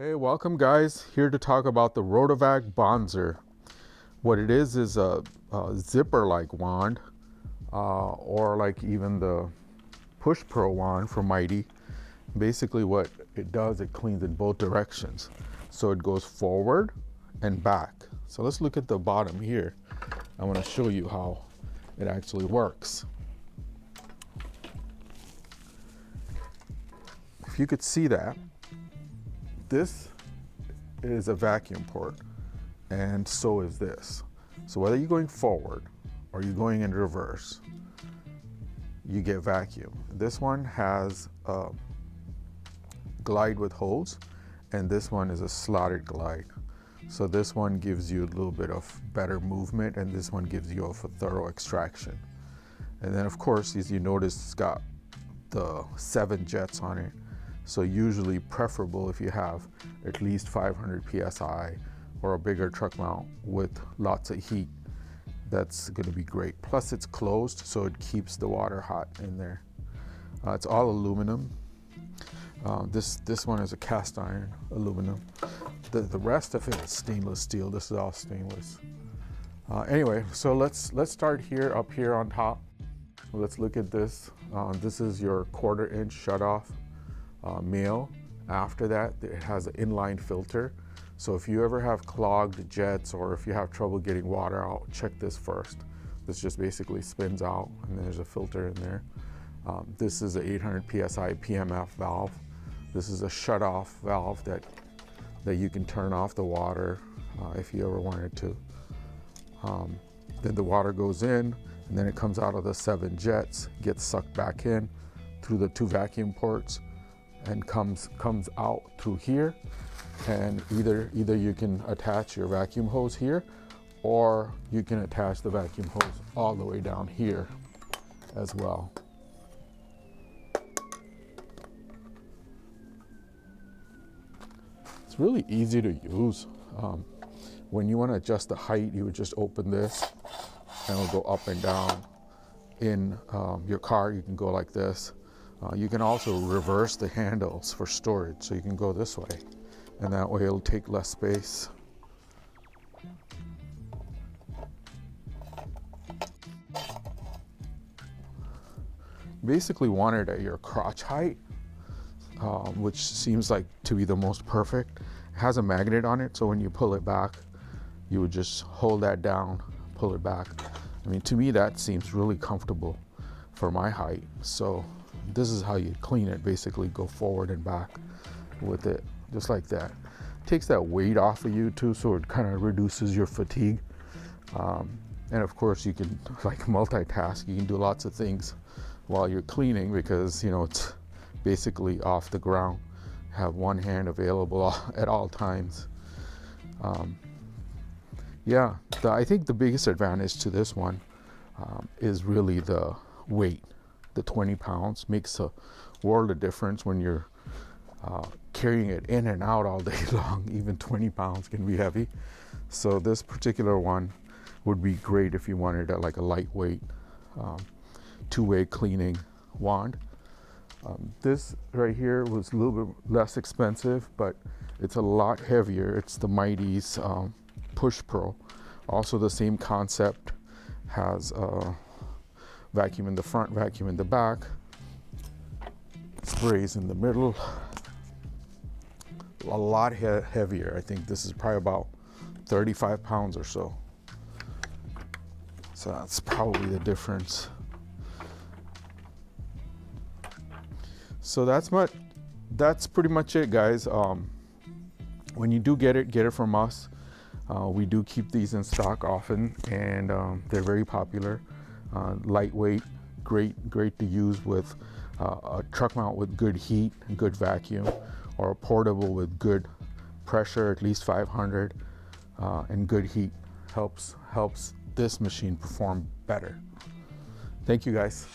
Hey, welcome guys. Here to talk about the Rotovac Bonzer. What it is a zipper-like wand, or like even the Push Pro wand from Mighty. Basically what it does, it cleans in both directions. So it goes forward and back. So let's look at the bottom here. I want to show you how it actually works. If you could see that, this is a vacuum port, and so is this. So whether you're going forward or you're going in reverse, you get vacuum. This one has a glide with holes, and this one is a slotted glide. So this one gives you a little bit of better movement, and this one gives you a thorough extraction. And then of course, as you notice, it's got the 7 jets on it. So usually preferable if you have at least 500 PSI or a bigger truck mount with lots of heat. That's going to be great. Plus it's closed, so it keeps the water hot in there. It's all aluminum. This one is a cast iron aluminum. The rest of it is stainless steel. This is all stainless. Anyway, so let's start here, up here on top. Let's look at this. This is your 1/4 inch shutoff. Male. After that, it has an inline filter. So if you ever have clogged jets or if you have trouble getting water out, check this first. This just basically spins out, and then there's a filter in there. This is an 800 PSI PMF valve. This is a shut-off valve that you can turn off the water if you ever wanted to. Then the water goes in, and then it comes out of the 7 jets, gets sucked back in through the 2 vacuum ports, and comes out through here. And either you can attach your vacuum hose here, or you can attach the vacuum hose all the way down here as well. It's really easy to use. When you want to adjust the height, you would just open this and it'll go up and down. In your car, you can go like this. You can also reverse the handles for storage, so you can go this way, and that way it'll take less space. Basically want it at your crotch height, which seems like to be the most perfect. It has a magnet on it, so when you pull it back, you would just hold that down, pull it back. I mean, to me that seems really comfortable for my height. So this is how you clean it. Basically go forward and back with it, just like that. Takes that weight off of you too, so it kind of reduces your fatigue. And of course you can like multitask. You can do lots of things while you're cleaning, because you know it's basically off the ground. Have one hand available at all times. Yeah, I think the biggest advantage to this one is really the weight. The 20 pounds makes a world of difference when you're carrying it in and out all day long. Even 20 pounds can be heavy. So this particular one would be great if you wanted like a lightweight 2-way cleaning wand. This right here was a little bit less expensive, but it's a lot heavier. It's the Mighty's Push Pro. Also the same concept, has vacuum in the front, vacuum in the back, sprays in the middle. A lot heavier. I think this is probably about 35 pounds or so. So that's probably the difference. So that's pretty much it, guys. When you do get it from us. We do keep these in stock often, and they're very popular. Lightweight, great to use with a truck mount with good heat and good vacuum, or a portable with good pressure, at least 500, and good heat. Helps this machine perform better. Thank you, guys.